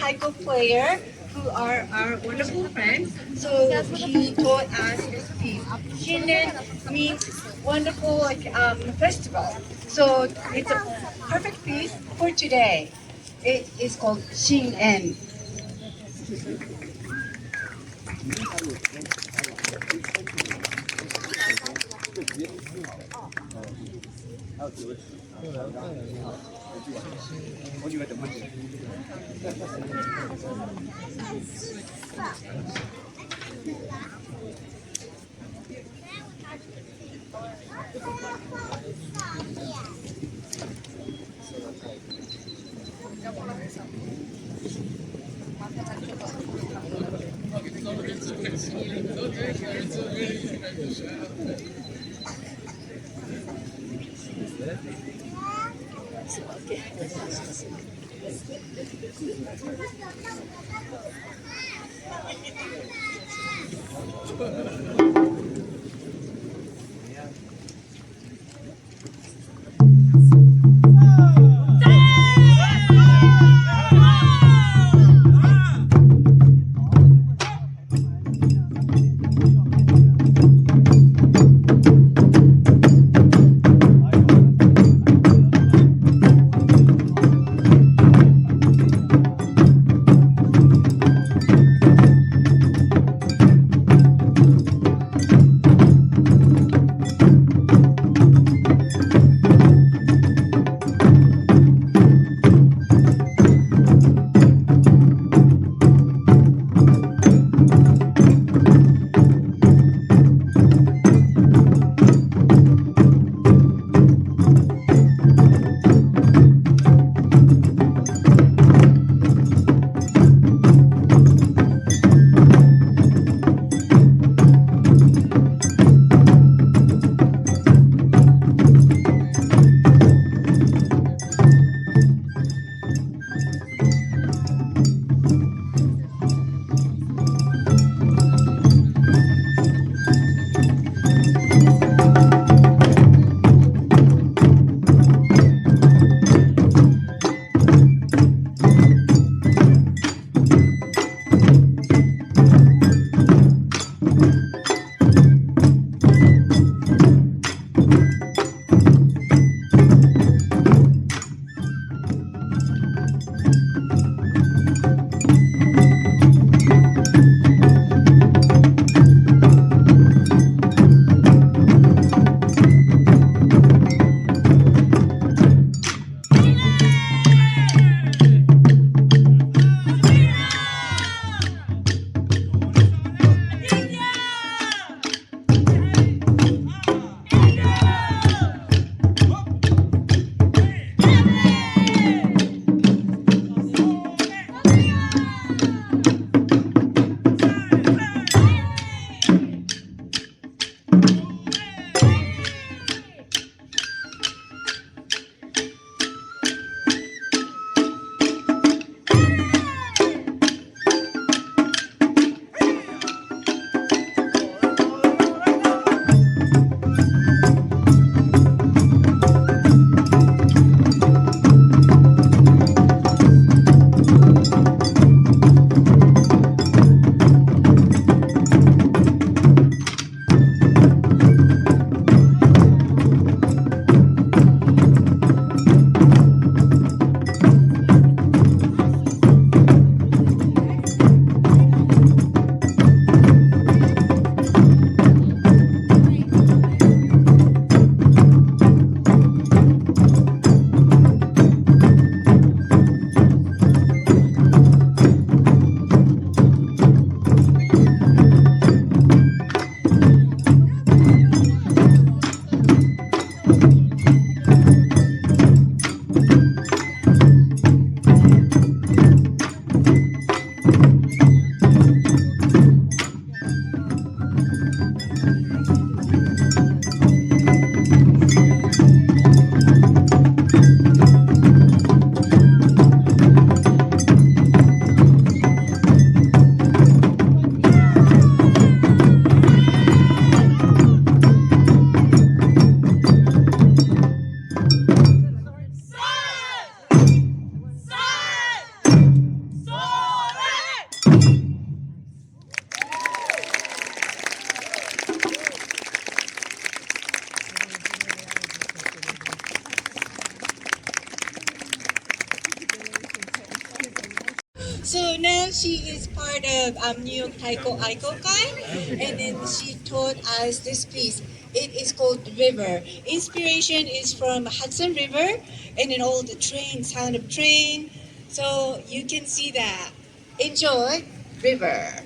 Taiko player who are our wonderful friends. So he taught us this piece. Shinnen means wonderful festival. So it's a perfect piece for today. It is called Shinen. So now she is part of New York Taiko Aikokai, and then she taught us this piece. It is called River. Inspiration is from Hudson River, and then all the train, sound of train. So you can see that. Enjoy River.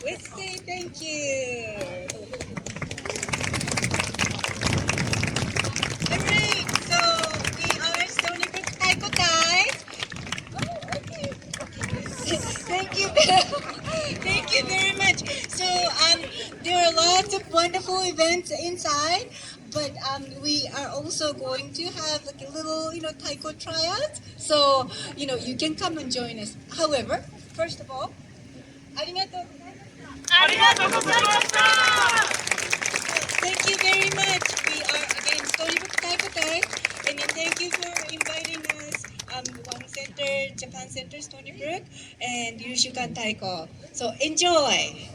Let's say thank you. Alright, so we are Stony Brook Taiko guys. Oh, okay. Thank you. Thank you very much. So there are lots of wonderful events inside, but we are also going to have like a little, taiko tryouts. So, you can come and join us. However, first of all, ありがとうございました。ありがとうございました。Thank you very much. We are again Stony Brook Taiko guys, and then thank you for inviting us. Wang Center, Japan Center, Stony Brook, and Yushukan Taiko. So enjoy.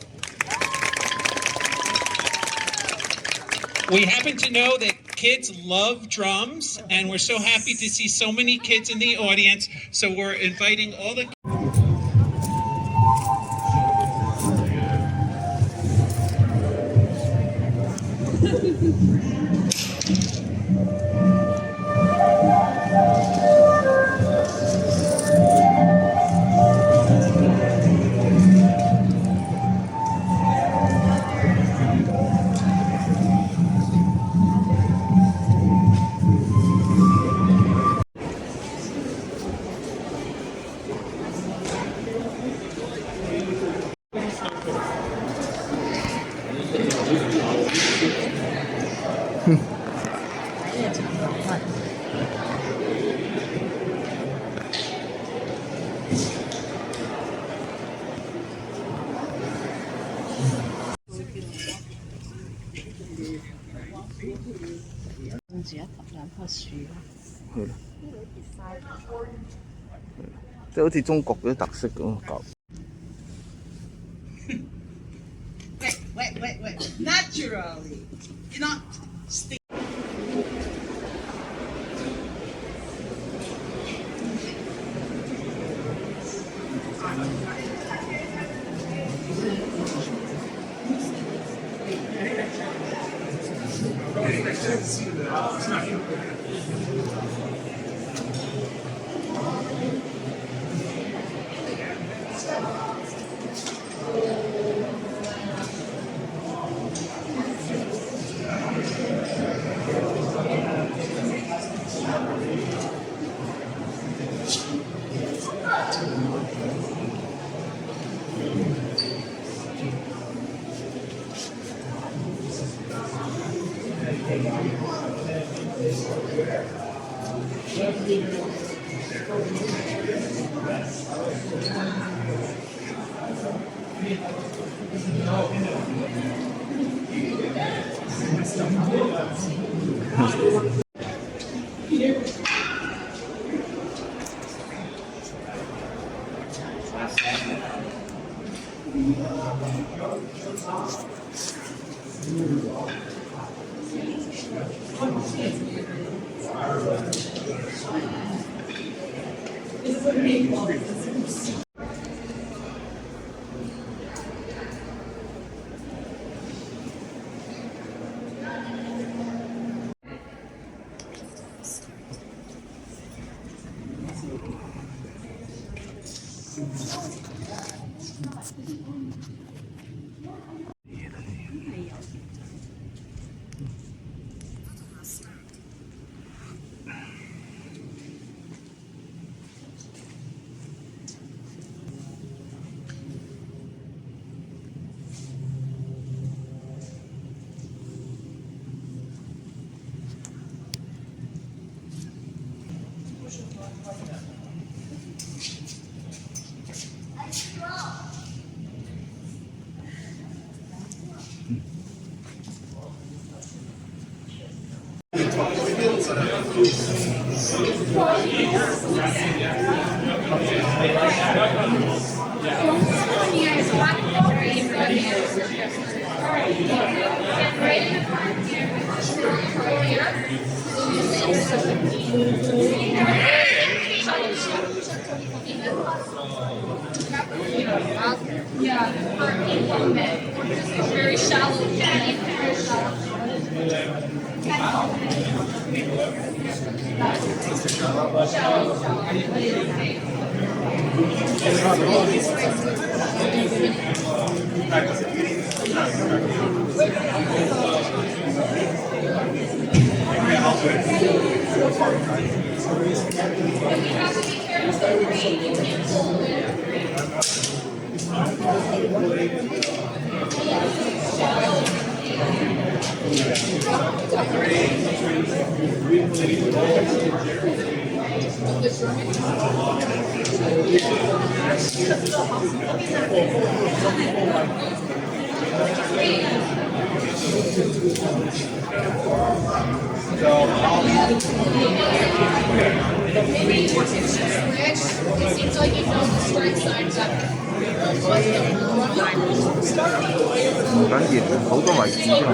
We happen to know that kids love drums, and we're so happy to see so many kids in the audience. So we're inviting all the即係好似中國嗰啲特色咁搞。Wait. Naturally. You're not stick. Very shallow. It seems like you know the strike signs up. 唔緊要，好多位置啫嘛。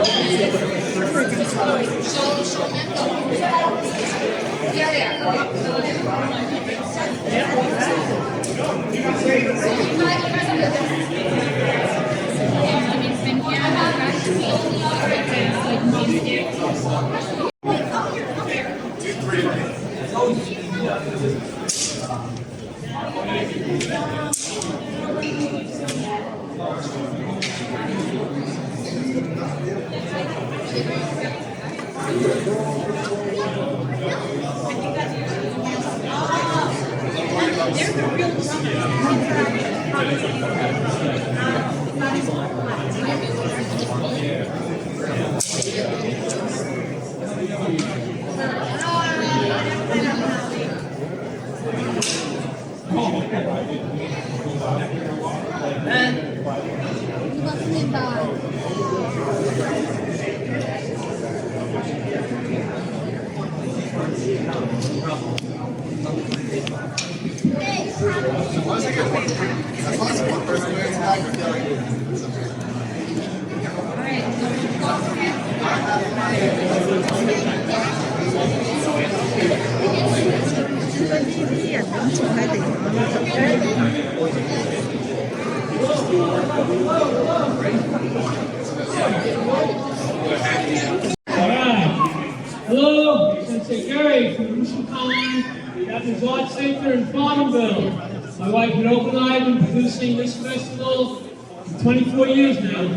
Hello, Sensei Gary from Ushikan, Japanese Art Center in Farmville. My wife and Oak and I have been producing this festival for 24 years now,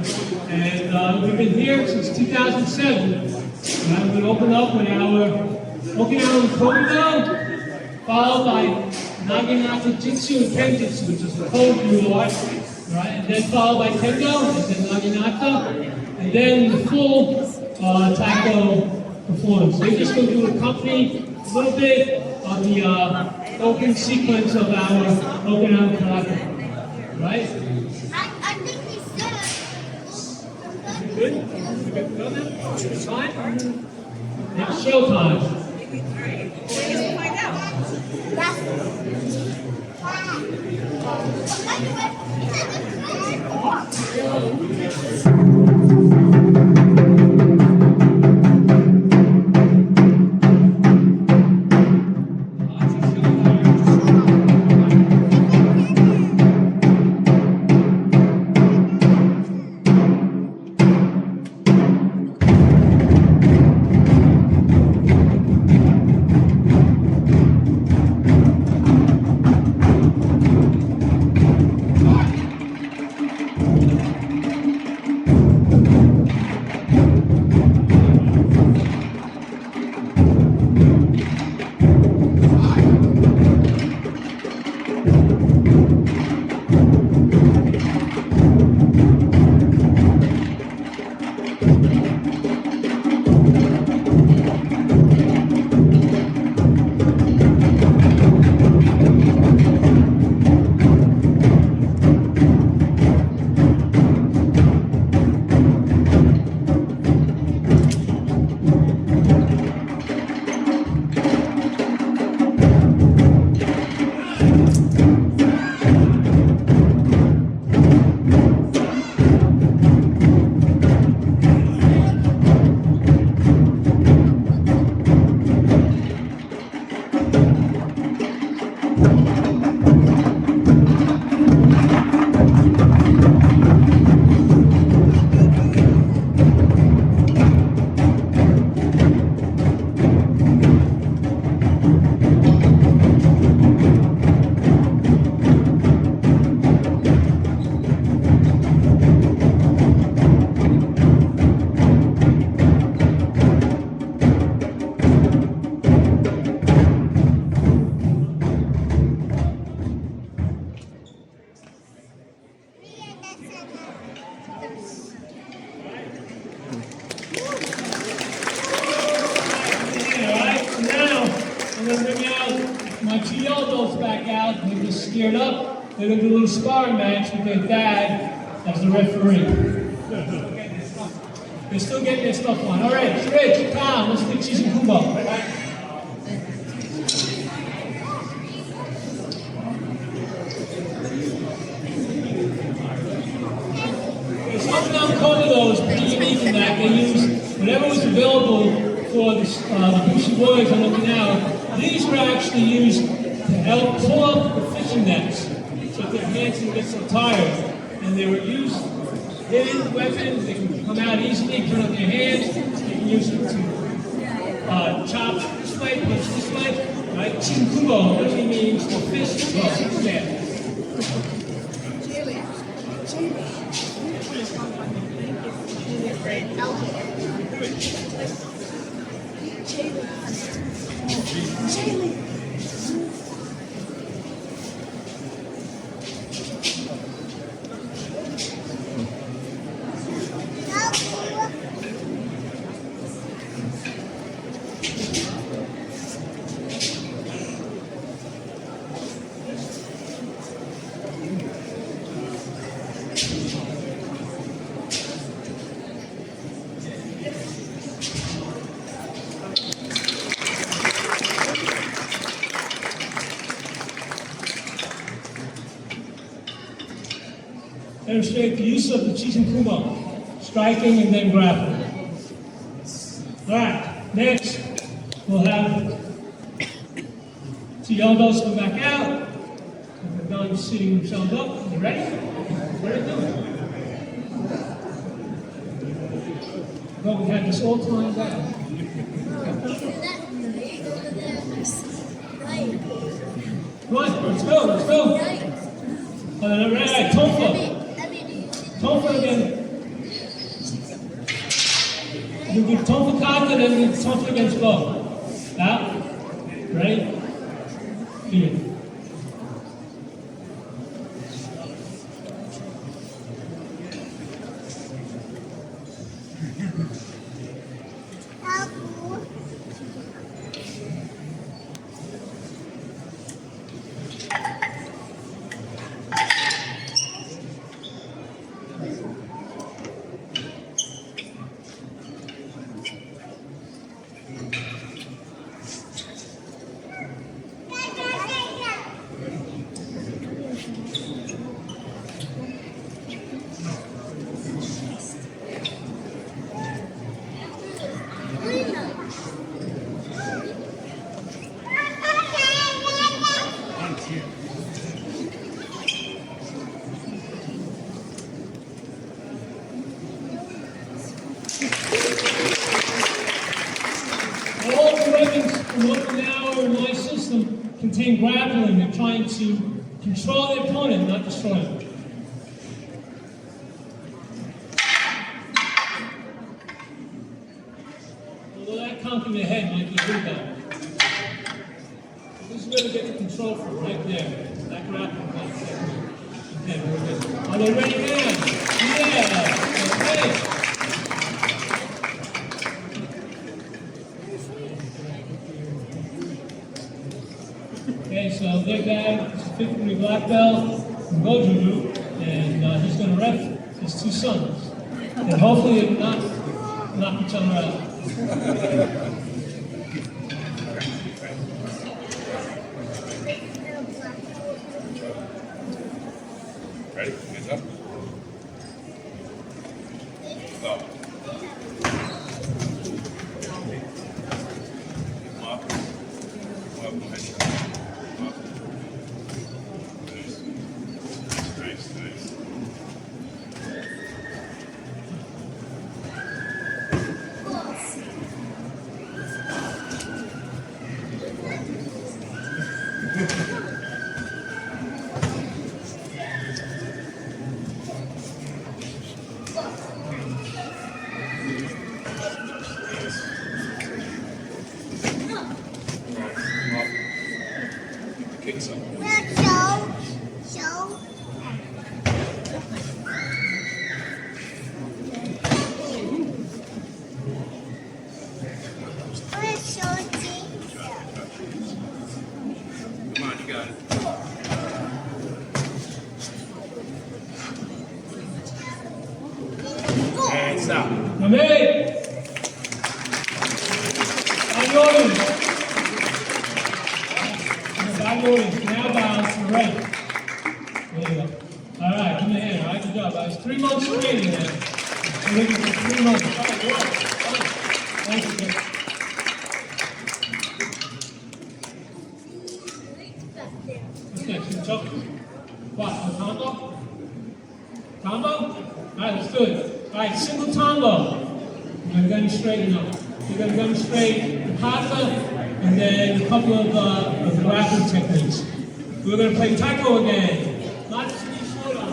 and we've been here since 2007. We've been opened up with our Okinawan Kobudo, followed by Naginata Jitsu and Kenjutsu, which is the Kobu art, right? And then followed by Kendo, and then Naginata, and then the full Taiko performance. We're just going to accompany a little bit of the open sequence of our Okinawan karate, right? I think he's good. You good? You good to go now? It's fine? It's showtime. They're just scared up. They're going to do a little sparring match with their dad as the referee. They're still getting their stuff on. All right, Rich, Tom, let's do cheese and kumbo. There's something on Kobudo is pretty unique in that they use whatever was the bushy boys are looking out, these were actually used to help pull up the fishing nets so that their hands didn't get so tired. And they were used hidden weapons. They can come out easily, turn up their hands. They can use them to chop this way, punch this way. Right? Chinkubo literally means to fish as well. Yeah. Demonstrate the use of the Chishinkumo, striking and then grappling. All right, next we'll have two elbows come back out. We're done sitting themselves up. You ready? Ready to do it. Well, we had this all timed out. Come on, let's go, let's go. All right, Tonfa. Tonfa again. You do Tonfa kata, then you Tonfa against both. Out. Ready? Here. Contain grappling. They're trying to control the opponent, not destroy him. Although that conking the head might be good though. This is where to get the control from, right there. That grappling right there. Okay, very good. Are they ready now? Yeah. Okay. Okay, so their guy is a 5th degree black belt from Goju Group, and he's going to ref his two sons. And hopefully not knock each other out. Ready? Hands up. Go. Amen. Now bounce to the right. There you go. All right, come here. All right, good job. It's 3 months training now. So looking for 3 months. All right, work. Thank you. choke. What? A combo? Combo? Alright, let's do it. Alright, single combo. You're going to straighten up. You're going to demonstrate the kata and then a couple of grappling techniques. We're going to play Taiko again. Not just be short on.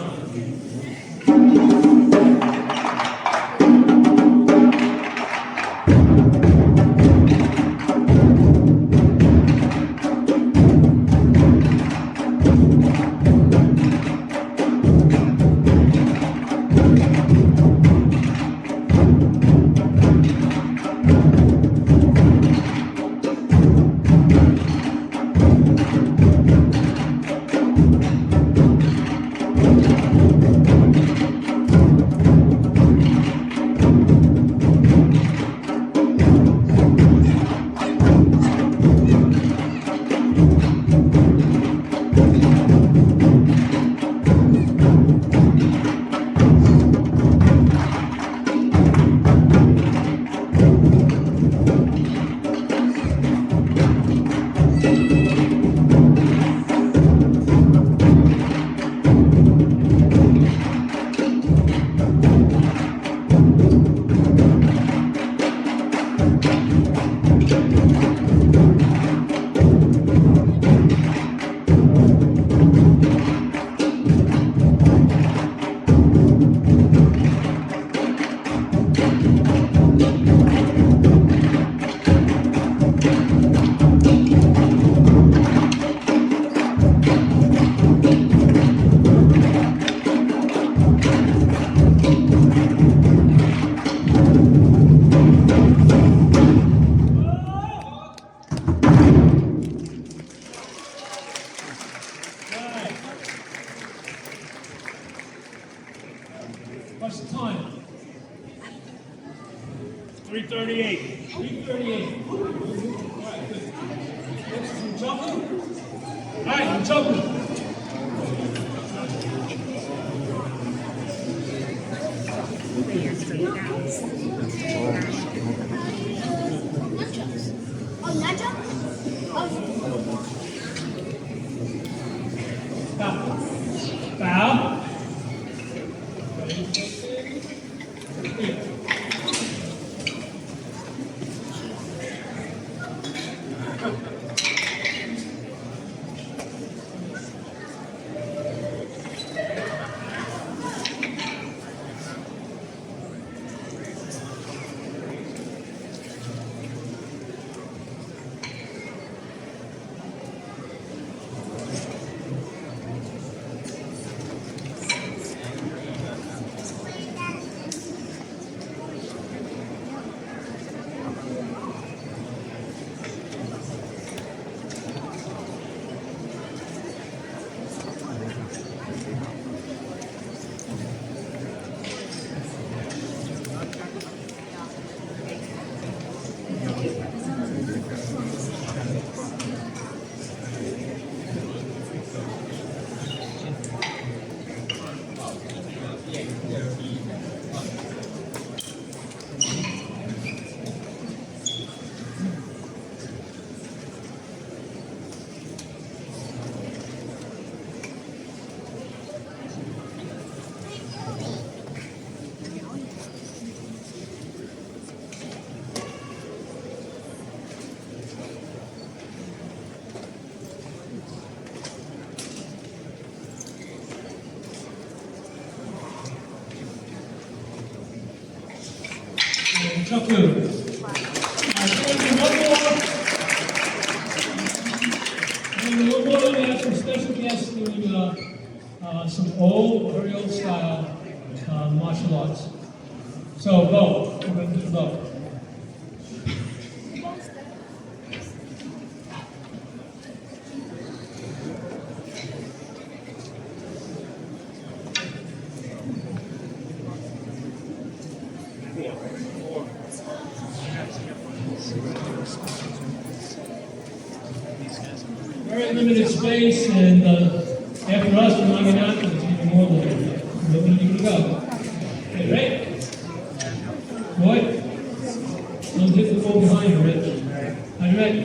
What's the time? 3:38. 3:38. All right, good. Next is Uchoku. All right, Uchoku. Bow. Bow. Choku. One more, we have some special guests doing some old, very old style martial arts. So go, we're going to do go. Very limited space, and after us, we're not going out, it's even more limited. Nobody can go. Okay, right? Boy, don't hit the ball behind you, Rich. Are you ready?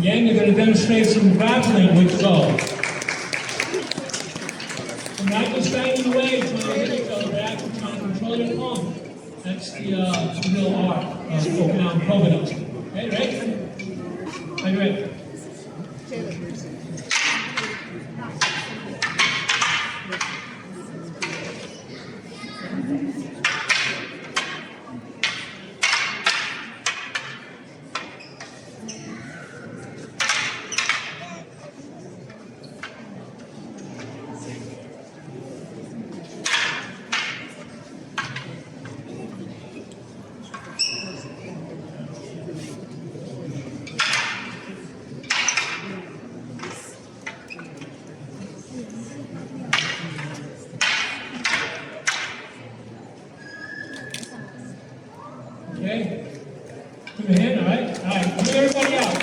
Again, you're going to demonstrate some grappling with the bow. And not just banging away, trying to hit each other, but actually trying to control your palm. That's the real art of Okinawan kobudo. Okay, ready? Are you ready? Okay. Give me a hand, all right? All right, move everybody out.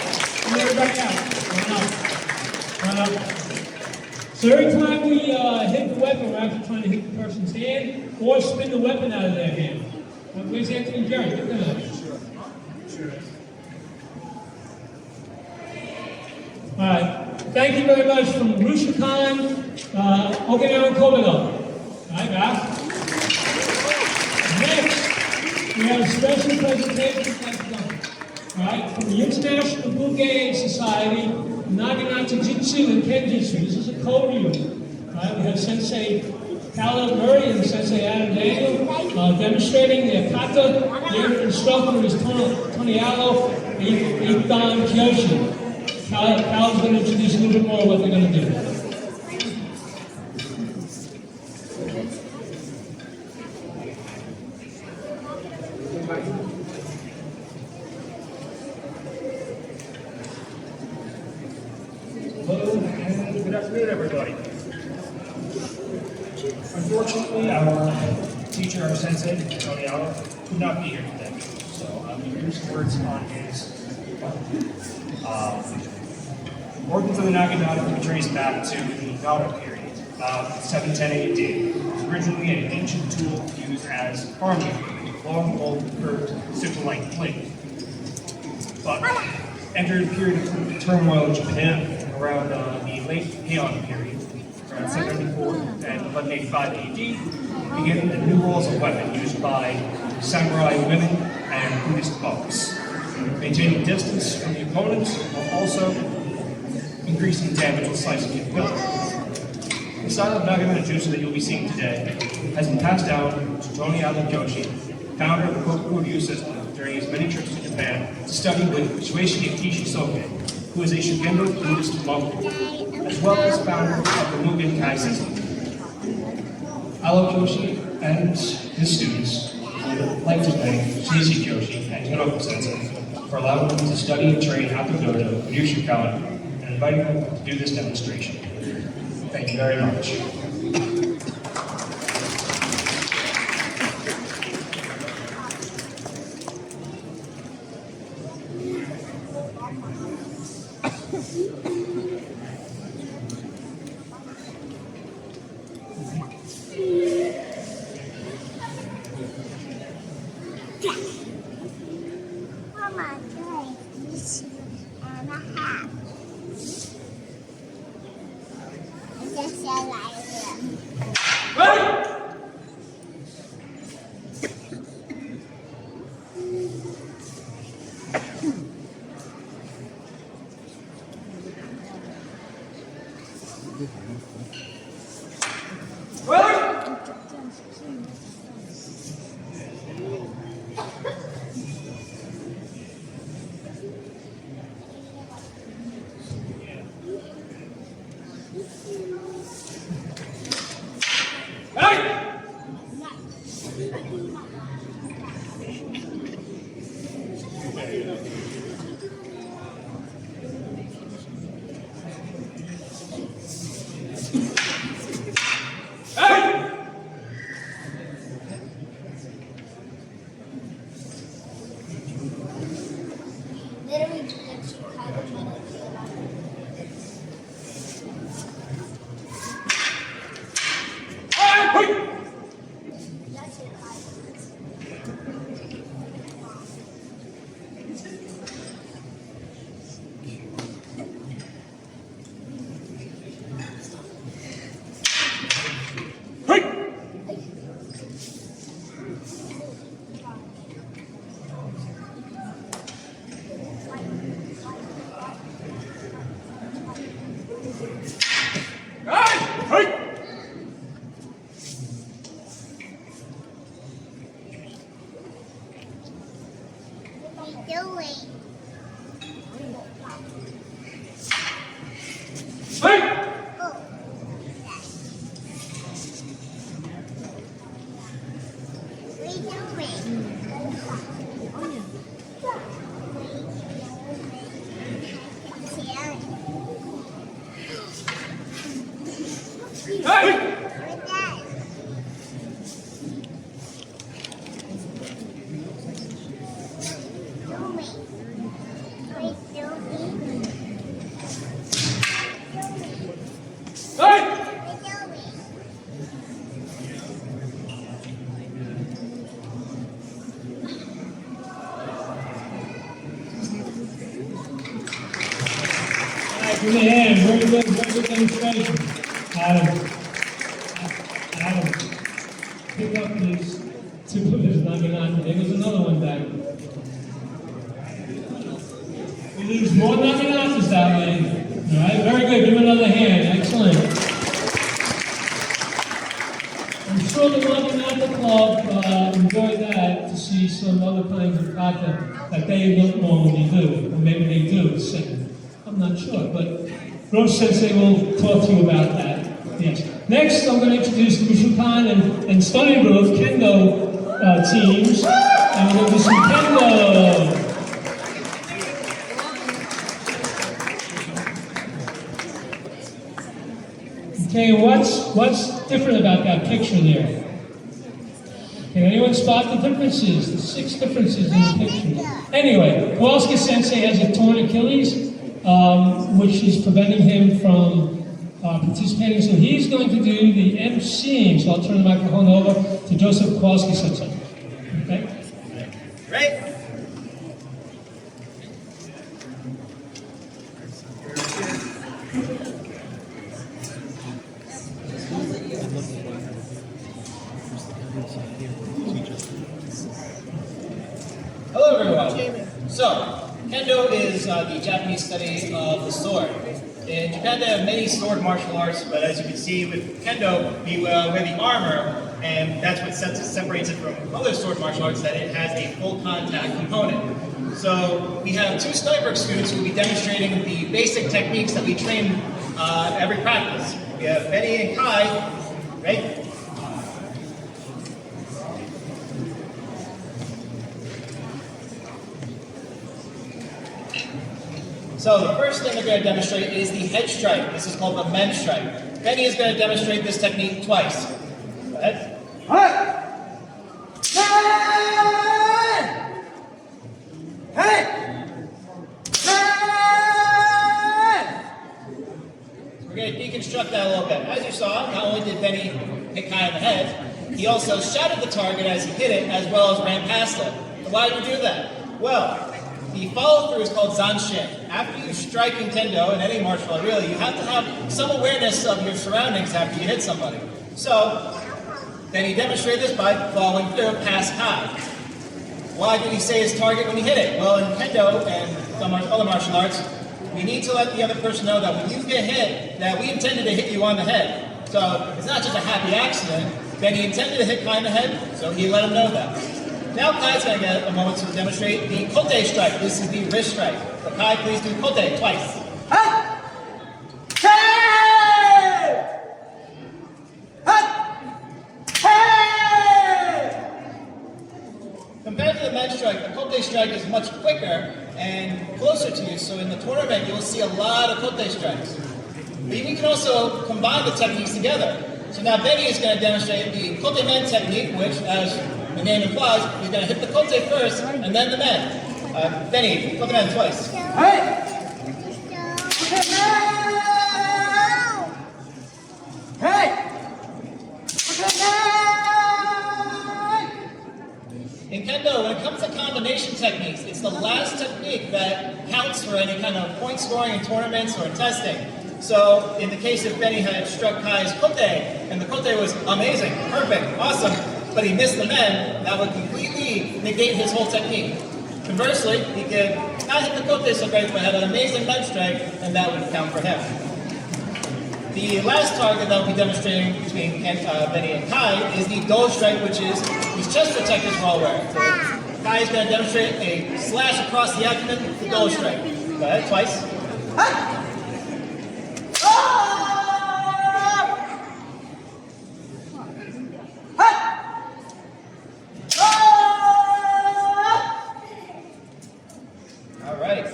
Move everybody out. Run up. So every time we hit the weapon, we're actually trying to hit the person's hand or spin the weapon out of their hand. Where's Anthony and Jerry? Give them a hand. All right. Thank you very much from Rushikan, Okinawan kobudo. All right, guys. Next. We have a special presentation from the International Buge Society, Naginata Jitsu and Kenjutsu. This is a co-review. We have Sensei Khaled Murray and Sensei Adam Daniel demonstrating the kata. Their instructor is Tonialo Idan Kyoshi. Khaled's going to introduce a little bit more of what they're going to do. Hello, and good afternoon, everybody. Unfortunately, our teacher, our sensei, Tony Allen, could not be here today. So I'm going to use some words on his origins of the Naginata can be traced back to the Nara period, 710 AD. It was originally an ancient tool used as farming equipment, long, old, curved, sickle-like blade. But entered a period of turmoil in Japan around the late Heian period, around 794 and 1185 AD, began the new role as a weapon used by samurai women and Buddhist monks, maintaining distance from the opponent while also increasing damage and slicing capability. The style of Naginata Jutsu that you'll be seeing today has been passed down to Tony Allen Kyoshi, founder of the Kokukuryu system, during his many trips to Japan to study with Shueishi Kishi Soke, who is a Shugendo Buddhist monk, as well as founder of the Mugen Kai system. Allo Kyoshi and his students would like to thank Shueishi Kyoshi and Toroku Sensei for allowing them to study and train at the dojo in Yushukawa and inviting them to do this demonstration. Thank you very much. Just like Literally just kind of melody about it. That's it. Give me a hand. Very good demonstration. Adam, pick up these two of his naginata. There goes another one back. We lose more naginatas that way. All right, very good. Give him another hand. Excellent. I'm sure the Naginata Club enjoyed that to see some other kinds of kata that they don't normally do, or maybe they do. I'm not sure, but Gross Sensei will talk to you about that. Yes. Next, I'm going to introduce the Mushukan and Stony Brook Kendo teams, and we're going to do some Kendo. Okay, what's different about that picture there? Can anyone spot the differences? The 6 differences in the picture. Anyway, Kowalski Sensei has a torn Achilles, which is preventing him from participating. So he's going to do the emceeing. So I'll turn the microphone over to Joseph Kowalski Sensei. Okay? Right? Hello everyone. So, Kendo is the Japanese study of the sword. In Japan they have many sword martial arts, but as you can see with Kendo, we wear the armor, and that's what separates it from other sword martial arts, that it has a full contact component. So we have 2 Stony Brook students who will be demonstrating the basic techniques that we train every practice. We have Benny and Kai, right? So the first thing they're going to demonstrate is the head strike. This is called the men strike. Benny is going to demonstrate this technique twice. Go ahead. We're going to deconstruct that a little bit. As you saw, not only did Benny hit Kai in the head, he also shouted the target as he hit it, as well as ran past it. So why did you do that? Well, the follow-through is called zanshin. After you strike in Kendo, in any martial art really, you have to have some awareness of your surroundings after you hit somebody. So, then he demonstrated this by following through past Kai. Why did he say his target when he hit it? Well, in Kendo and some other martial arts, we need to let the other person know that when you get hit, that we intended to hit you on the head. So, it's not just a happy accident. Then he intended to hit Kai in the head, so he let him know that. Now Kai's going to get a moment to demonstrate the kote strike. This is the wrist strike. So Kai, please do kote twice. compared to the men's strike, the kote strike is much quicker and closer to you. So in the tournament, you will see a lot of kote strikes. But you can also combine the techniques together. So now Benny is going to demonstrate the kote men technique, which, as the name implies, he's going to hit the kote first and then the men. Benny, kote men twice. Hey! Hey! In Kendo, when it comes to combination techniques, it's the last technique that counts for any kind of point scoring in tournaments or in testing. So, in the case if Benny had struck Kai's kote, and the kote was amazing, perfect, awesome, but he missed the men, that would completely negate his whole technique. Conversely, he could not hit the kote so great, but had an amazing men strike, and that would count for him. The last target that we'll be demonstrating between Benny and Kai is the dole strike, which is these chest protectors we're all wearing. So Kai is going to demonstrate a slash across the abdomen, the dole strike. Go ahead, twice. All right.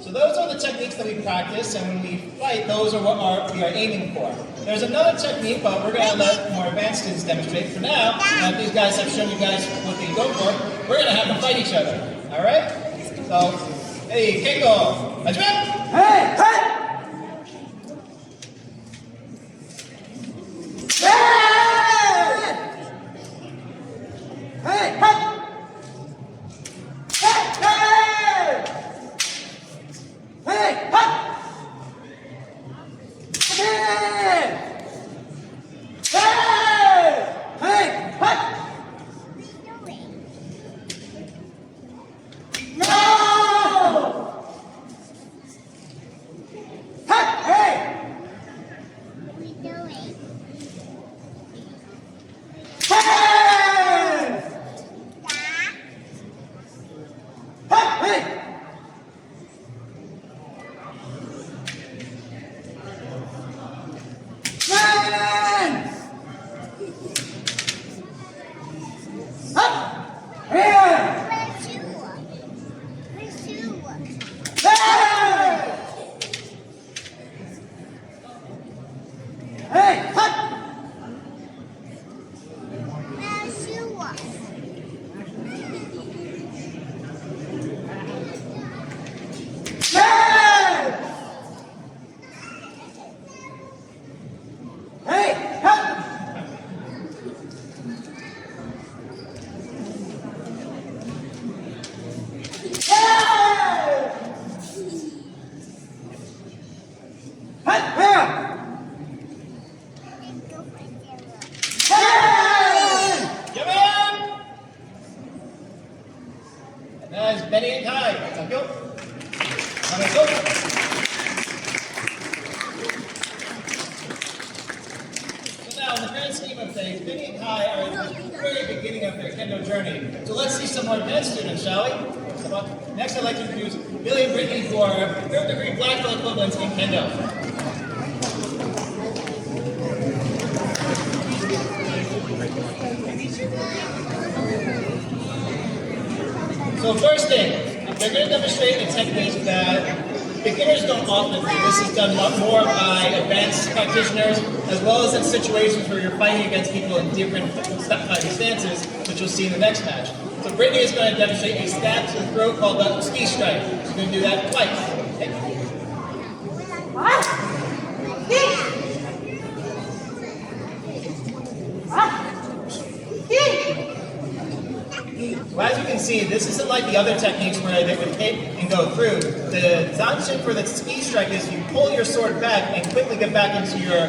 So those are the techniques that we practice, and when we fight, those are what we are aiming for. There's another technique, but we're going to let more advanced students demonstrate. For now, these guys have shown you guys what they go for. We're going to have them fight each other. All right? So, hey, Taiko, Hajime! Hey! Hey! Hey! Hey! That is Benny and Kai. Taiko. Taiko. So now, in the grand scheme of things, Benny and Kai are at the very beginning of their Kendo journey. So let's see some more advanced students, shall we? Next, I'd like to introduce Billy and Brittany, who are third-degree black belt equivalents in Kendo. So first thing, they're going to demonstrate a technique that beginners don't often do. This is done more by advanced practitioners, as well as in situations where you're fighting against people in different stances, which you'll see in the next match. So Brittany is going to demonstrate a stab to the throat called the ski strike. She's going to do that twice. Okay. Well, as you can see, this isn't like the other techniques where they would hit and go through. The zanshin for the ski strike is you pull your sword back and quickly get back into your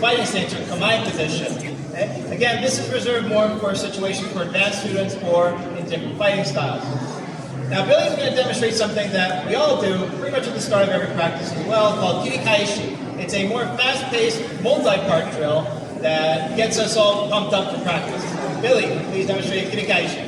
fighting stance, your kamae position. Okay? Again, this is reserved more for situations for advanced students or in different fighting styles. Now, Billy's going to demonstrate something that we all do pretty much at the start of every practice as well, called kirikaishi. It's a more fast-paced, multi-part drill that gets us all pumped up for practice. Billy, please demonstrate kirikaishi.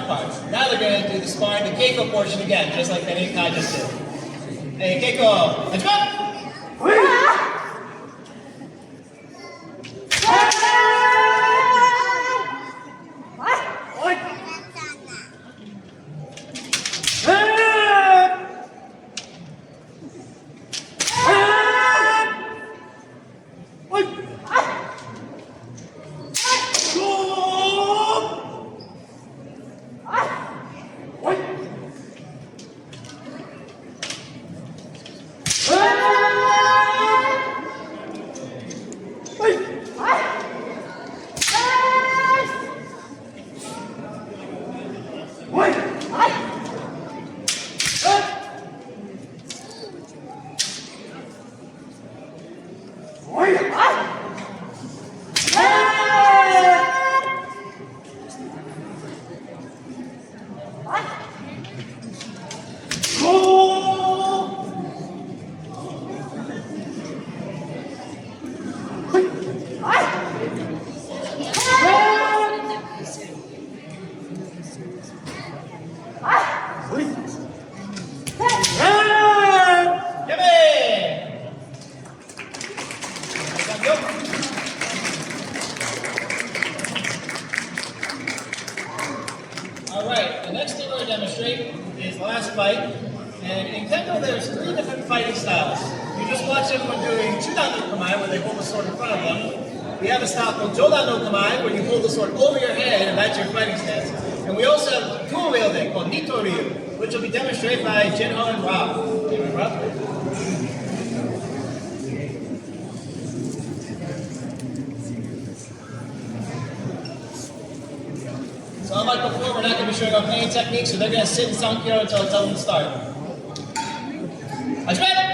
front part. Now they're going to do the sparring, the Keiko portion again, just like Benny and Kai just did. Hey, Keiko, let's go! Alright, the next thing we're going to demonstrate is the last fight. And in Kendo, there's 3 different fighting styles. You just watch everyone doing Chudan no Kamae, where they hold the sword in front of them. We have a style called Jodan no Kamae, where you hold the sword over your head, and that's your fighting stance. And we also have dual wielding called Nitoryu, which will be demonstrated by Jinho and Rob. Hey, Rob. So unlike before, we're not going to be showing off any techniques, so they're going to sit in Sankyo until I tell them to start. Hajime!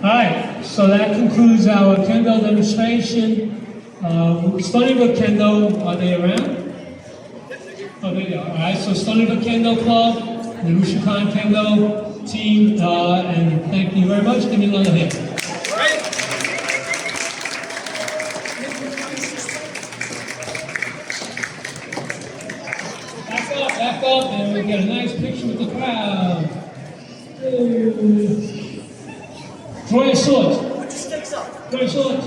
Alright, so that concludes our Kendo demonstration. Stony Brook Kendo, are they around? Oh, there they are. Alright, so Stony Brook Kendo Club, the Rushikan Kendo team, and thank you very much. Give me another hand. Back up, and we'll get a nice picture with the crowd. Draw your swords. Put your sticks up. Draw your swords.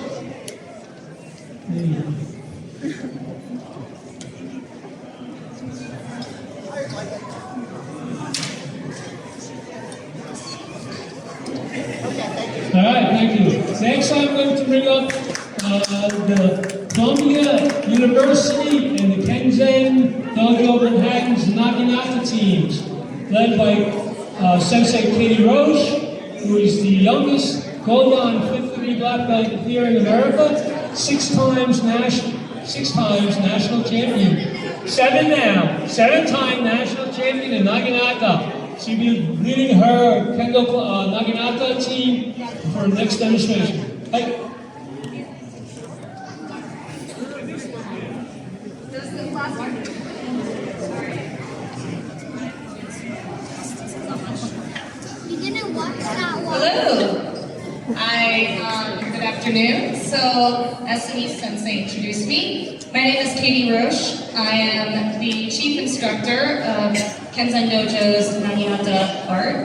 thank you. Next, I'm going to bring up the Columbia University and the Kenzen Dojo Manhattan's Naginata teams, led by Sensei Katie Roche, who is the youngest Godan 5th degree black belt here in America, six times national champion. Seven-time national champion in Naginata. She'll be leading her Kendo Naginata team for next demonstration. Hey. You didn't watch that one. Hello. Good afternoon. So, as Denise Sensei introduced me, my name is Katie Roche. I am the chief instructor of Kenzen Dojo's Naginata art.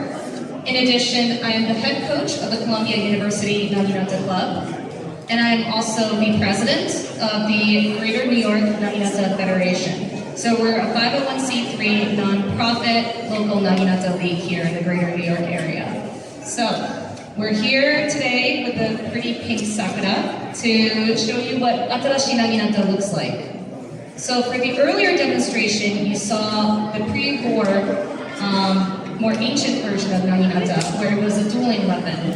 In addition, I am the head coach of the Columbia University Naginata Club. And I'm also the president of the Greater New York Naginata Federation. So we're a 501c3 nonprofit local Naginata league here in the Greater New York area. So, we're here today with the pretty pink Sakura to show you what Atarashi Naginata looks like. So for the earlier demonstration, you saw the pre-war, more ancient version of Naginata, where it was a dueling weapon.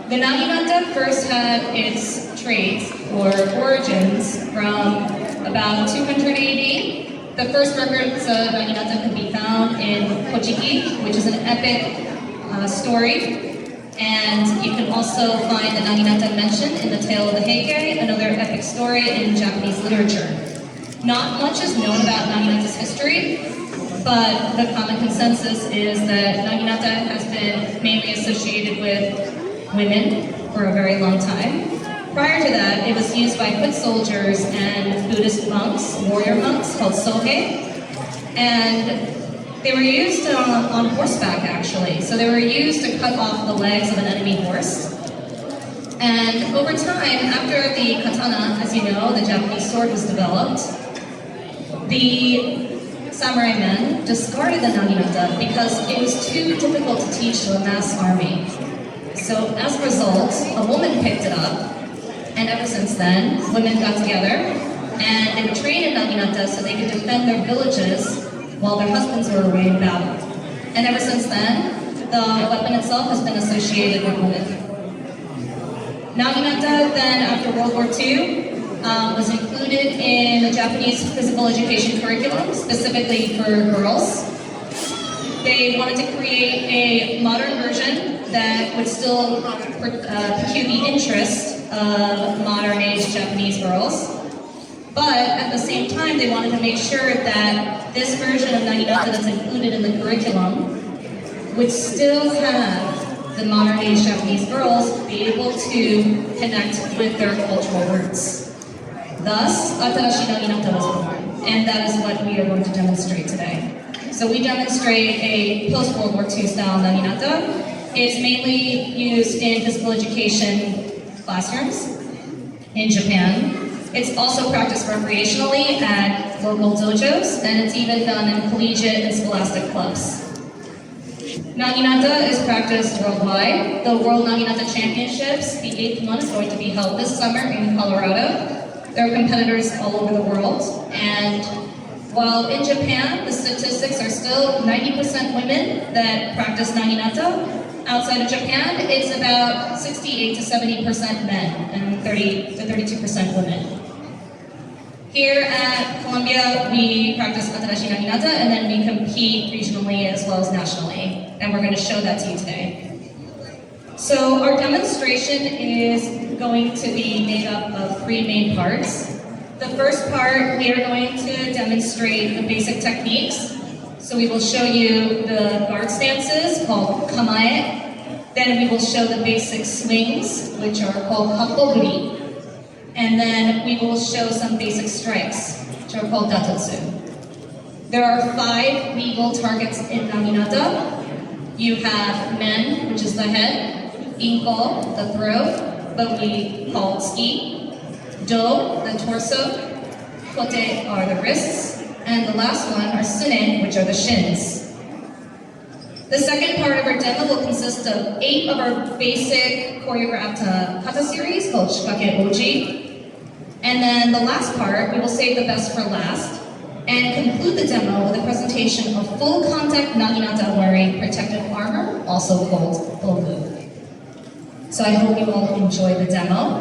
The Naginata first had its traits or origins from about 200 AD. The first records of Naginata can be found in Kojiki, which is an epic story. And you can also find the Naginata mentioned in the Tale of the Heike, another epic story in Japanese literature. Not much is known about Naginata's history, but the common consensus is that Naginata has been mainly associated with women for a very long time. Prior to that, it was used by foot soldiers and Buddhist monks, warrior monks called sohei, and they were used on horseback, actually. So they were used to cut off the legs of an enemy horse. And over time, after the katana, as you know, the Japanese sword was developed, the samurai men discarded the Naginata because it was too difficult to teach to a mass army. So as a result, a woman picked it up, and ever since then, women got together, and they would train in Naginata so they could defend their villages while their husbands were away in battle. And ever since then, the weapon itself has been associated with women. Naginata then, after World War II, was included in the Japanese physical education curriculum, specifically for girls. They wanted to create a modern version that would still pique the interest of modern-age Japanese girls. But at the same time, they wanted to make sure that this version of Naginata that's included in the curriculum would still have the modern-age Japanese girls be able to connect with their cultural roots. Thus, Atarashi Naginata was born, and that is what we are going to demonstrate today. So we demonstrate a post-World War II style Naginata. It's mainly used in physical education classrooms in Japan. It's also practiced recreationally at local dojos, and it's even done in collegiate and scholastic clubs. Naginata is practiced worldwide. The World Naginata Championships, the 8th one, is going to be held this summer in Colorado. There are competitors all over the world, and while in Japan, the statistics are still 90% women that practice Naginata, outside of Japan, it's about 68 to 70% men and 30 to 32% women. Here at Columbia, we practice Atarashi Naginata, and then we compete regionally as well as nationally. And we're going to show that to you today. So our demonstration is going to be made up of 3 main parts. The first part, we are going to demonstrate the basic techniques. So we will show you the guard stances called kamae. Then we will show the basic swings, which are called hakoburi. And then we will show some basic strikes, which are called datatsu. There are 5 legal targets in Naginata. You have men, which is the head, inko, the throat, but we call tsuki, do, the torso, kote are the wrists, and the last one are sunen, which are the shins. The second part of our demo will consist of 8 of our basic choreographed kata series called Shikake Oji. And then the last part, we will save the best for last and conclude the demo with a presentation of full contact naginata wearing protective armor, also called bogu. So I hope you all enjoy the demo.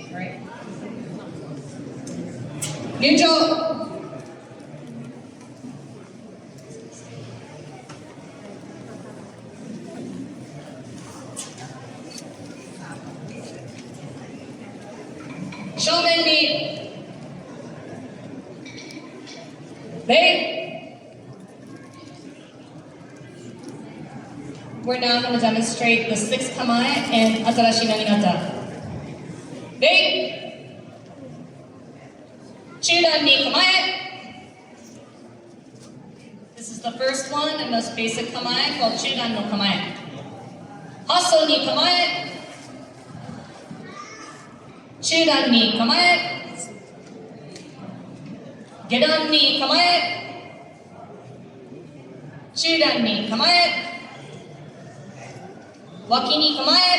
All right. Ryujo! Shoumen ni. Ready? We're now going to demonstrate the 6 kamae and atarashi naginata. Ready? Chudan ni kamae. This is the first one and most basic kamae called chudan no kamae. Hasso ni kamae. Chudan ni kamae. Gedan ni kamae. Chudan ni kamae. Waki ni kamae.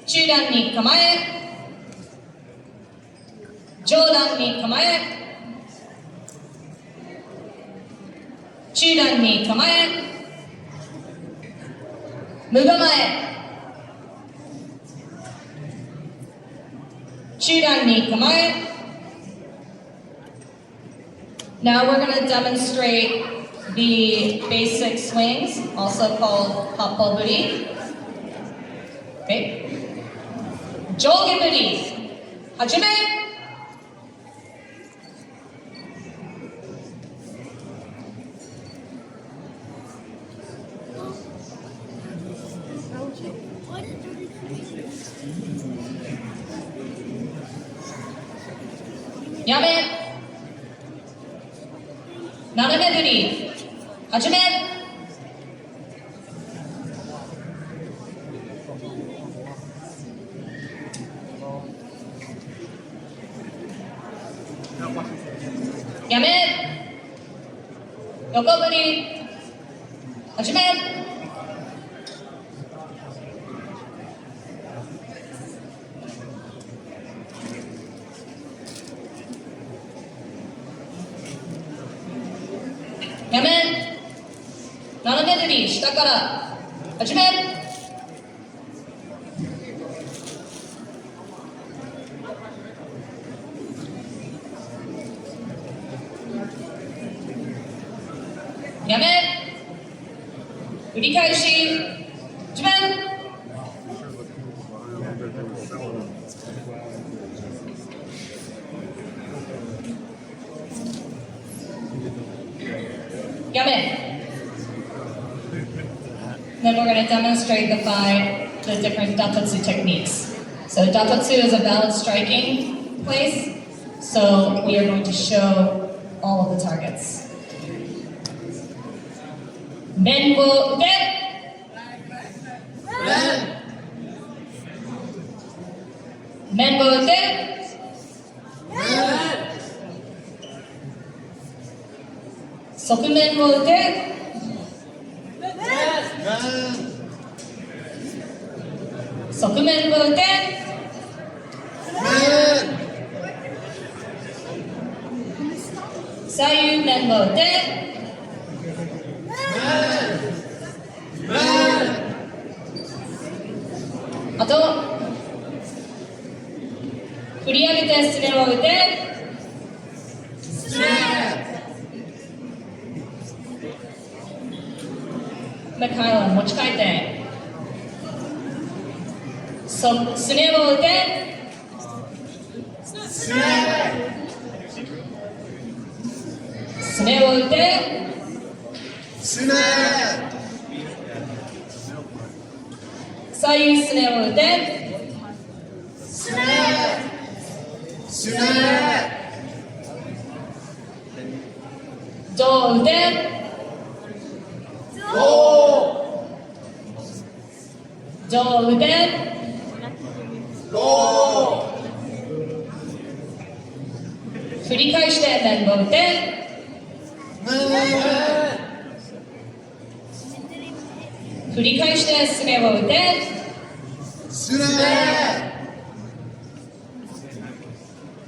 Chudan ni kamae. Jodan ni kamae. Chudan ni kamae. Mugamae. Chudan ni kamae. Now we're going to demonstrate the basic swings, also called happoburi. Okay. Joge buri. Hajime. Yame. Naname buri. Hajime. Yame. Yoko buri. Hajime. Yame. Naname buri. Shita kara. Hajime. Yame. Urikaishi. Hajime. Yame. Then we're going to demonstrate the different datatsu techniques. So datatsu is a valid striking place. So we are going to show all of the targets. Men wo ude. Men wo ude. Sokumen wo ude. Sokumen wo ude. Sayu men wo ude.あと、振り上げてすねを打って、すね。で、体を持ち替えて、すねを打って、すね。すねを打って、すね。左右すねを打て。すね。すね。上打て。上打て。振り返して面を打て。繰り返してすねを打て。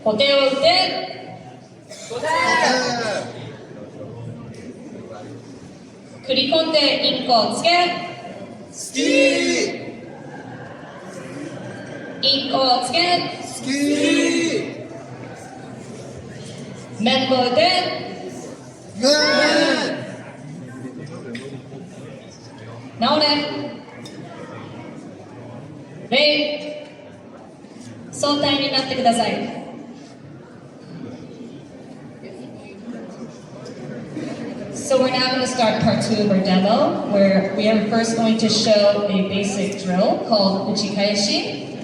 小手を打て。繰り込んでインコをつけ。インコをつけ。綿棒で。直れ。礼。相対になってください。So we're now going to start part 2 of our demo, where we are first going to show a basic drill called uchikaeshi.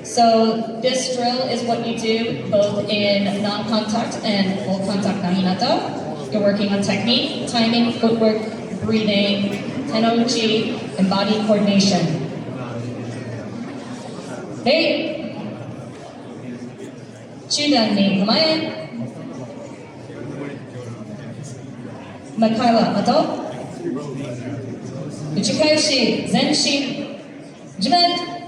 So this drill is what you do both in non-contact and full contact naminato. You're working on technique, timing, footwork, breathing, tenouchi, and body coordination. Hey! 中段に構え。向かいは後。打ち返し、前進。地面。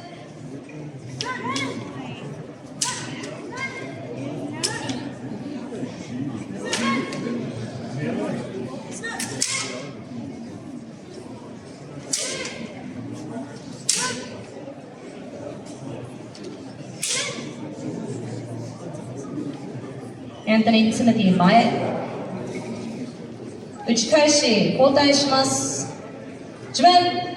アントニー・ツムティ前。打ち返し、交代します。地面。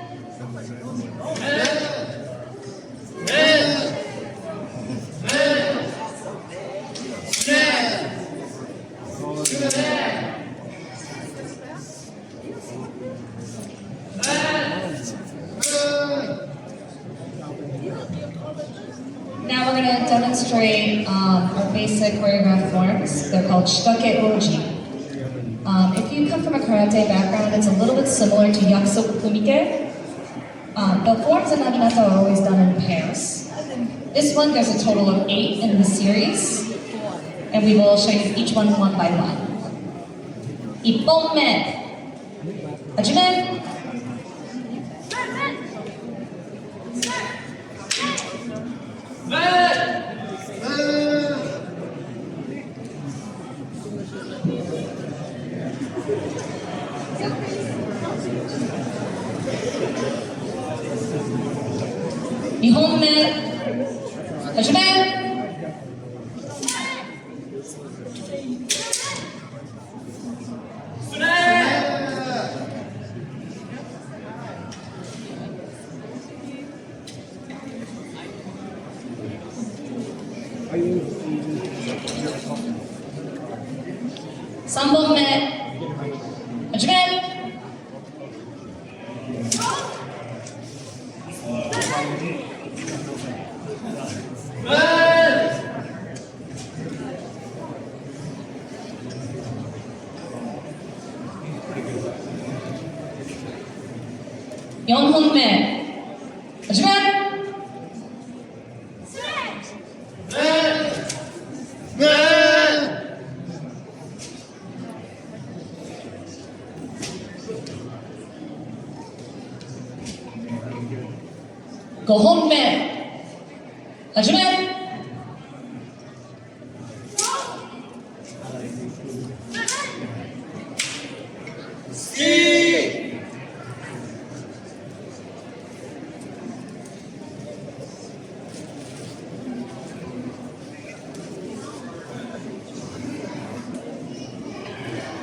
Now we're going to demonstrate our basic choreographed forms. They're called shitake oji. If you come from a karate background, it's a little bit similar to yakusoku kumike. The forms in naminato are always done in pairs. This one, there's a total of 8 in the series, and we will show you each one by one. 1本目、始め。2本目、始め。3本目、始め。4本目、始め。5本目、始め。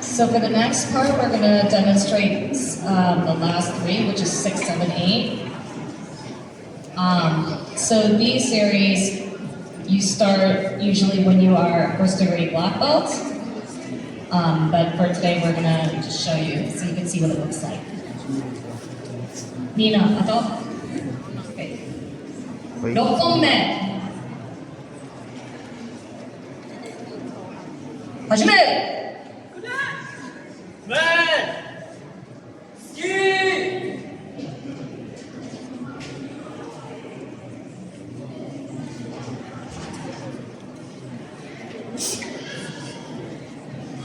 So for the next part, we're going to demonstrate the last 3, which is 6, 7, 8. So these series, you start usually when you are first degree black belt. But for today, we're going to just show you so you can see what it looks like. Nina, ato? Okay. 6本目。始め。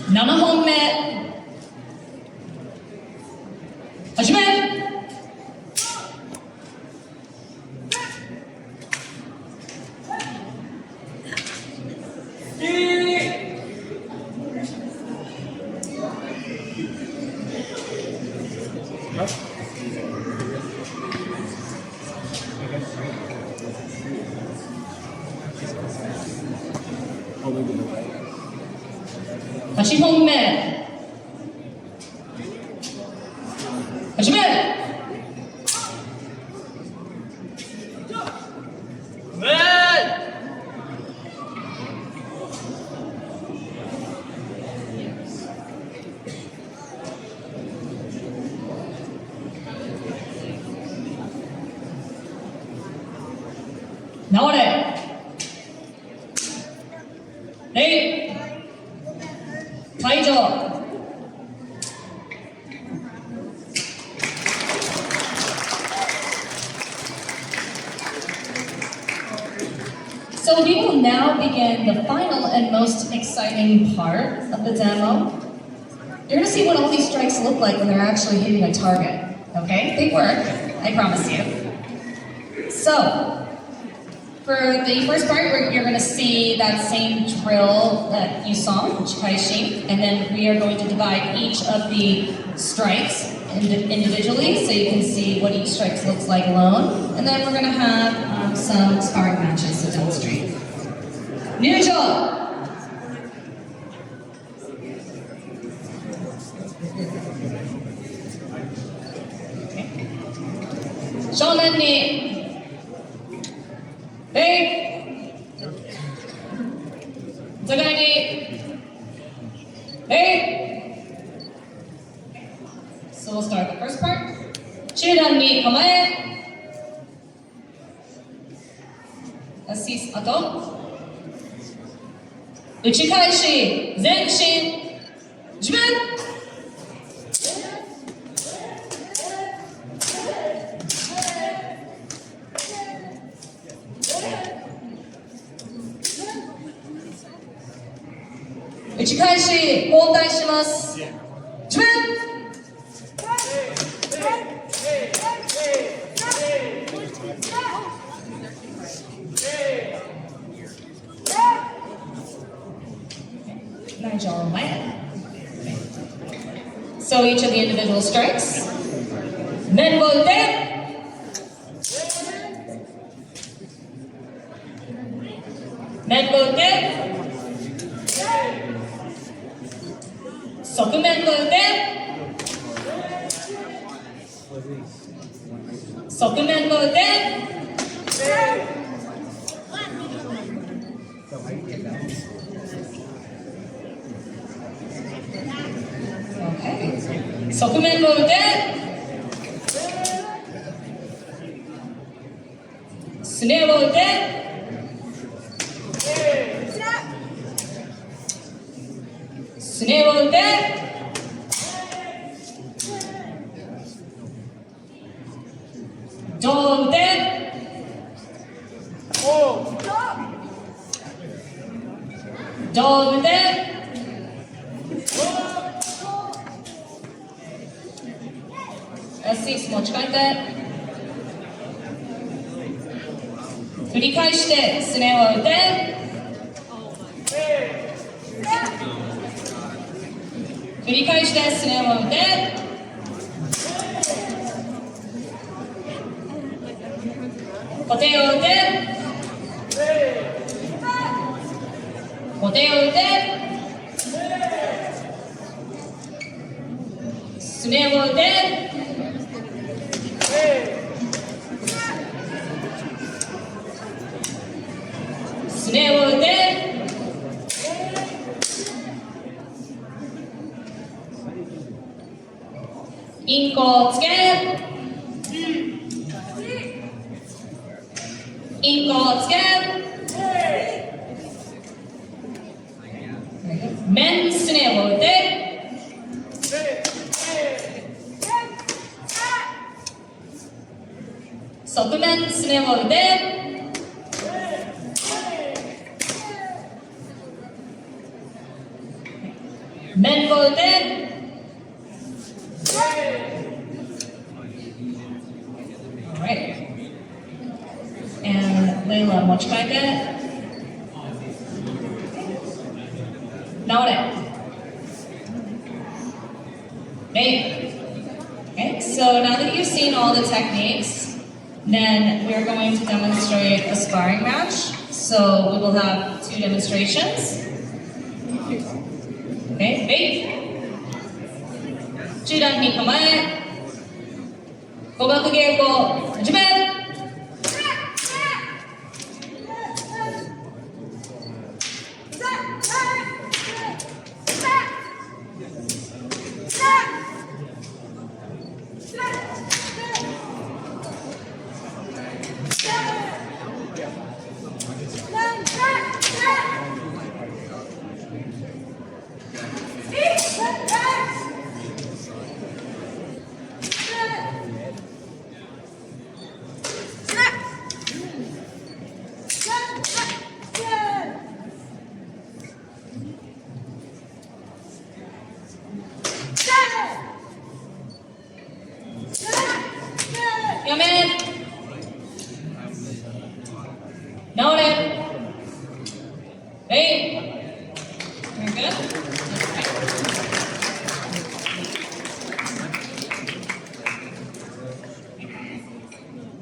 7本目、8本目。始め。直れ。礼。会場。So we will now begin the final and most exciting part of the demo. You're gonna see what all these strikes look like when they're actually hitting a target. Okay? They work, I promise you. So, for the first part, you're going to see that same drill that you saw, Chikaishi, and then we are going to divide each of the strikes individually so you can see what each strike looks like alone. And then we're going to have some sparring matches to demonstrate. Neutral! 正面に礼お互いに礼 So we'll start the first part 中段に構えアシスあと打ち返し前進自分打ち返し交代します自分内情前 So each of the individual strikes 面を打て面を打て側面の腕側面の腕 Okay. 側面の腕すねを打てすねを打て上を打て上を打てアシス持ち替えて繰り返してすねを打て繰り返してすねを打て固定を打て固定を打てすねを打てすねを打てインコをつけインコをつけ面すねを打て側面すねを打て面を打てAlright. And Layla,持ち替えて直れ Okay, so now that you've seen all the techniques, then we're going to demonstrate a sparring match. So we will have 2 demonstrations. Okay, wait. 中段に構え。語学稽古始め。やめ。直れ。Hey. Very good.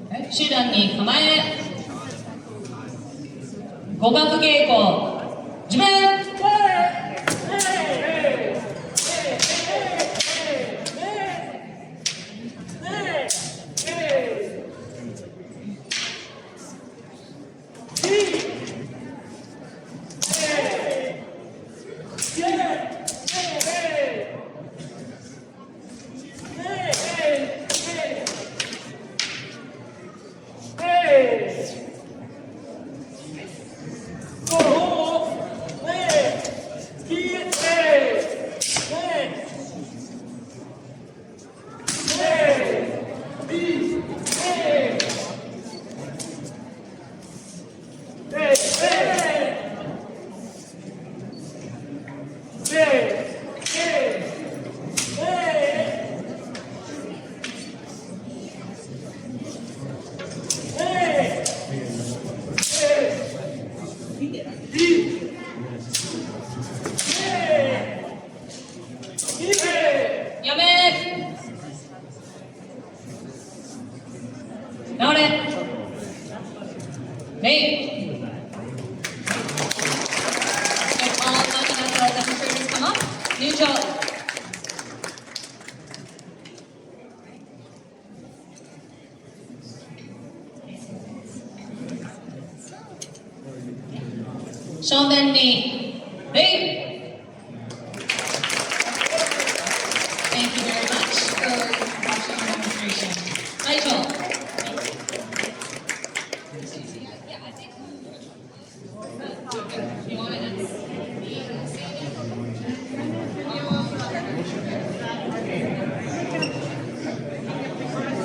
Okay. 集団に構え。語学稽古。地面。やめ。直れ。Hey. All Naginata demonstrators come up. Neutral. Shomen ni. Hey. Thank you very much for watching our demonstration. Taiko. You want it?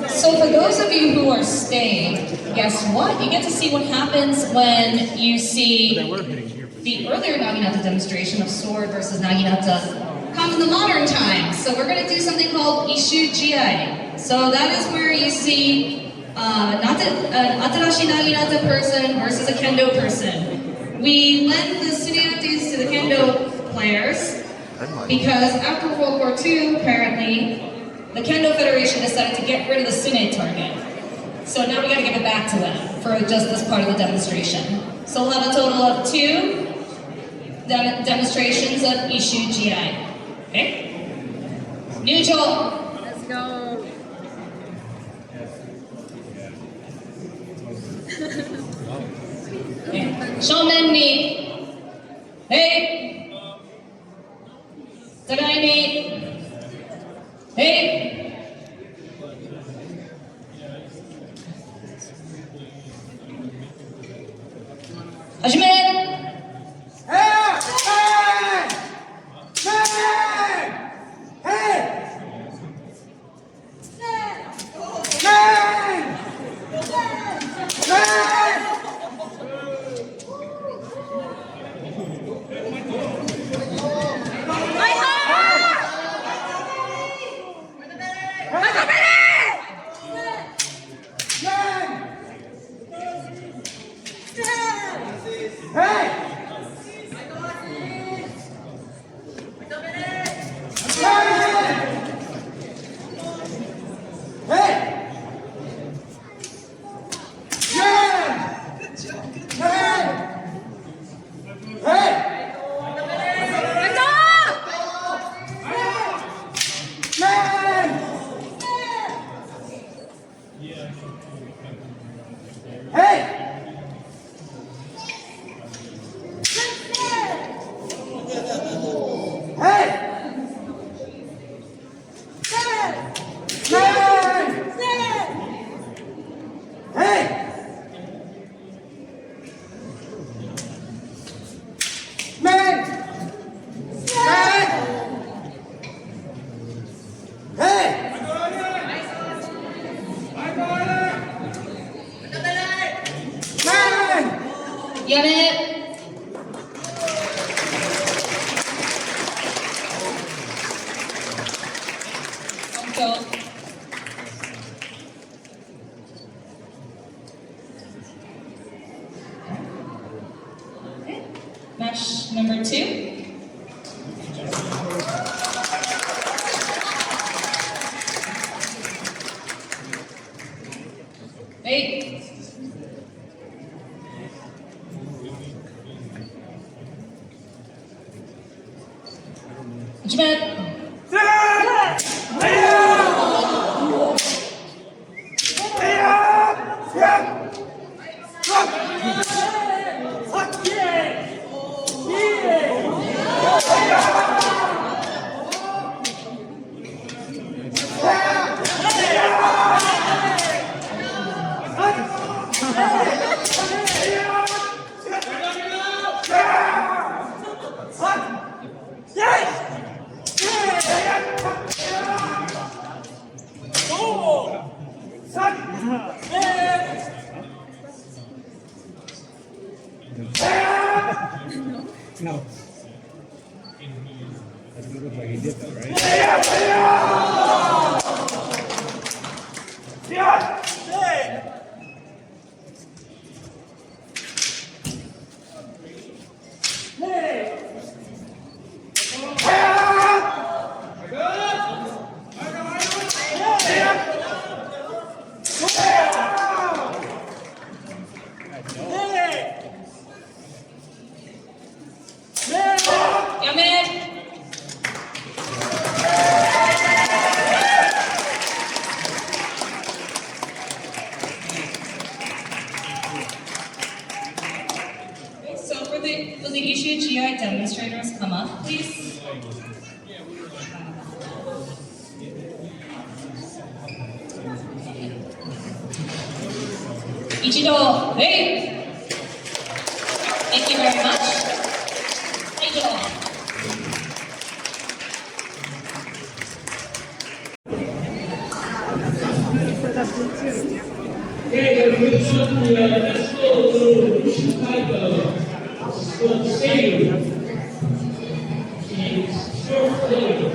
So for those of you who are staying, guess what? You get to see what happens when you see the earlier Naginata demonstration of sword versus Naginata come in the modern times. So we're going to do something called Ishu Jiai. So that is where you see an Atarashi Naginata person versus a Kendo person. We lend the Tsuneyates to the Kendo players because after World War II, apparently, the Kendo Federation decided to get rid of the Tsune target. So now we got to give it back to them for just this part of the demonstration. So we'll have a total of 2 demonstrations of Ishu Jiai. Okay? Neutral. Let's go. Okay. Shomen ni. Hey. Tagai ni. Hey. Hajime. Hey! Get it? Go. Okay. Match number 2. Wait. Jibet. No. Doesn't look like he did that, right? Will the issue GI demonstrators come up, please? Ichido, hey! Thank you very much. Ichido. Okay, we're moving on to the next school, Taiko. School stadium. She's short lady.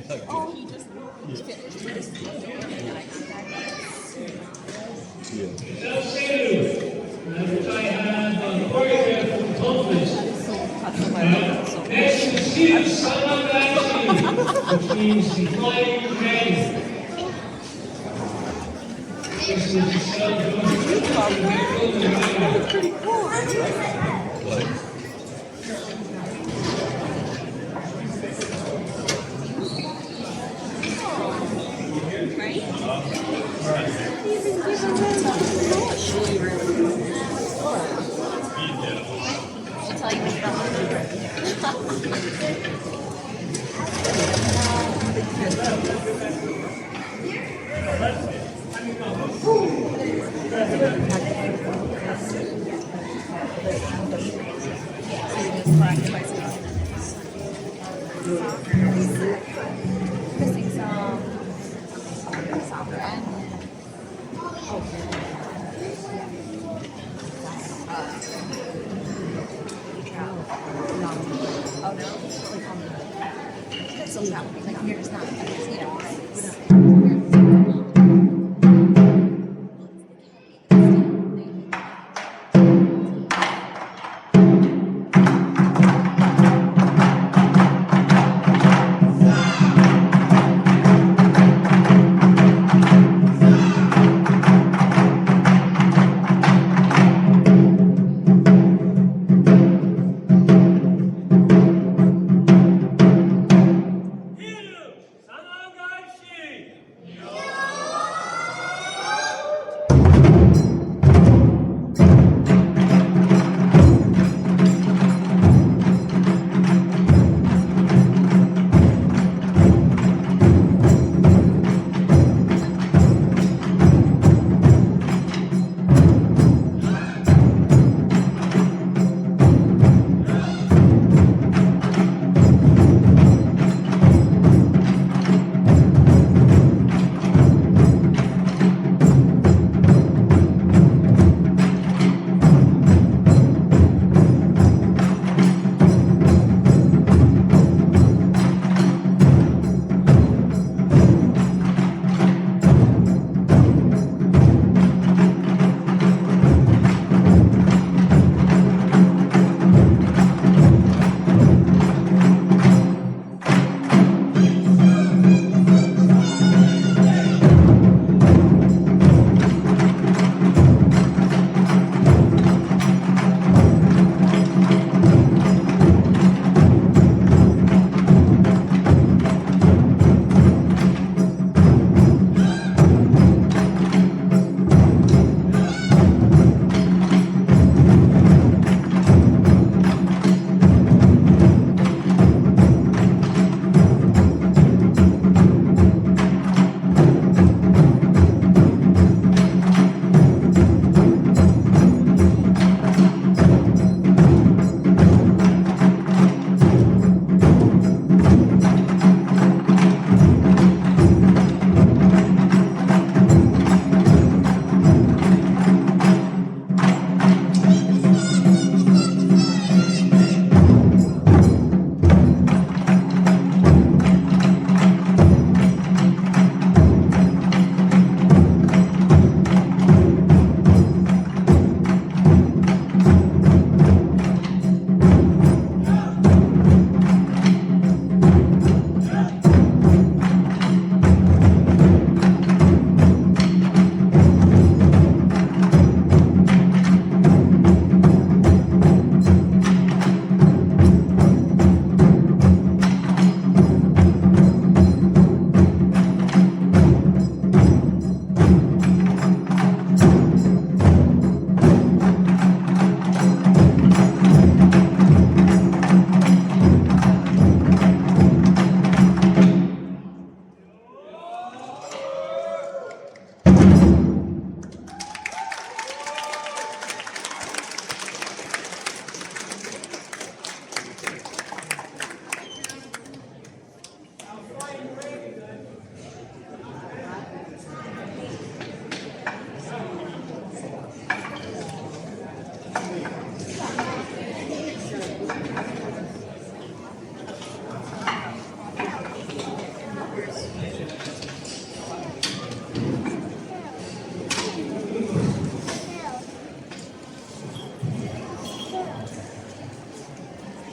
Which I have choreographed from Tonfis. Next is Steve, which means the flying dragon. This is the pretty cool.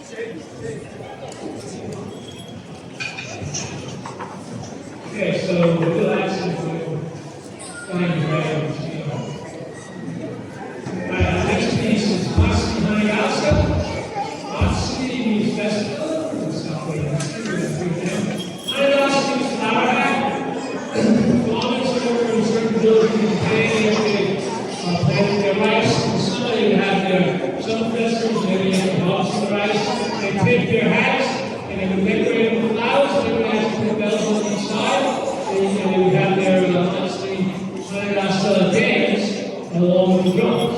Okay, so relax and find your way. Next piece is Matsuri Matsuri means festival. Hanayasa means flower hat. Performance over in certain villages, planting their rice. In summer, they have their summer festivals, maybe they have harvest the rice. They take their hats and they would decorate them with flowers. They would have to put bells on each side. They would have their Matsuri Hanayasa dance along with the drums.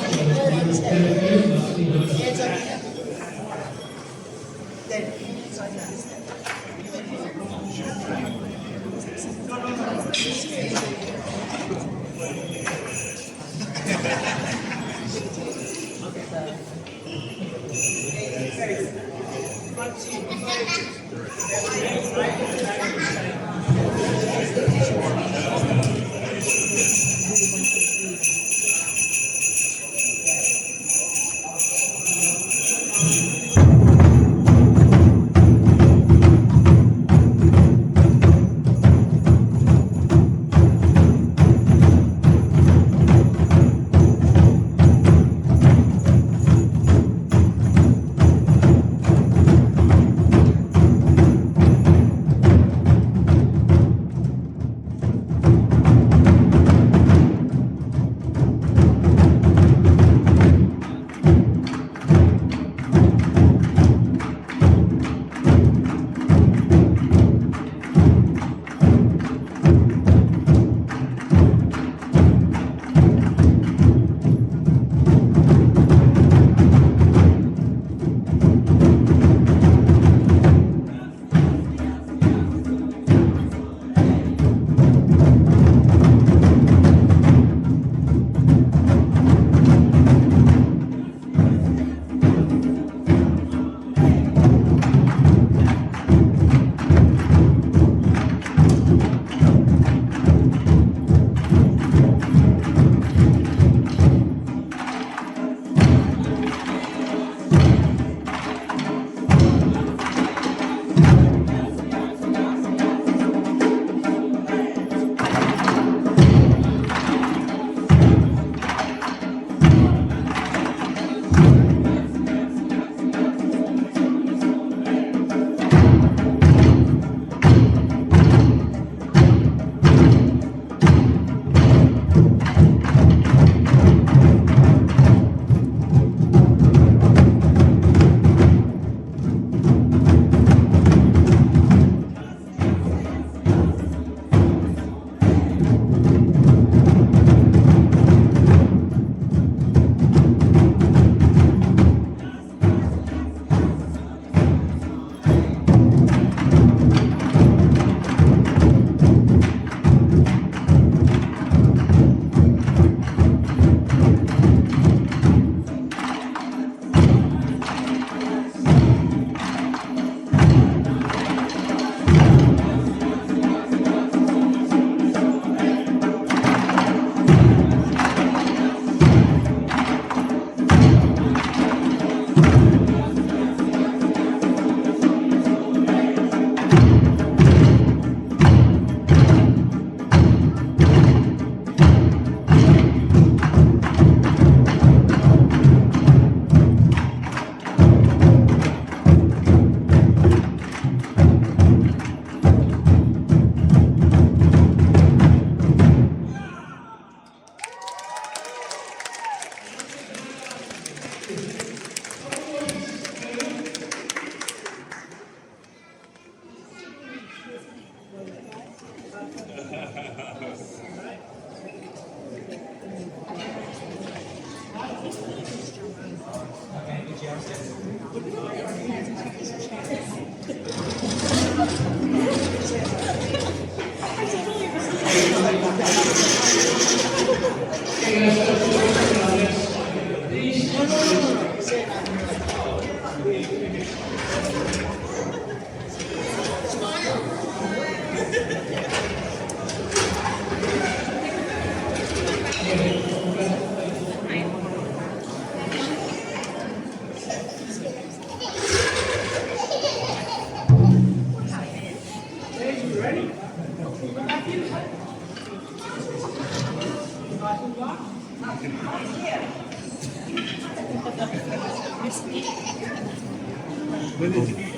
Good Taiko spirit.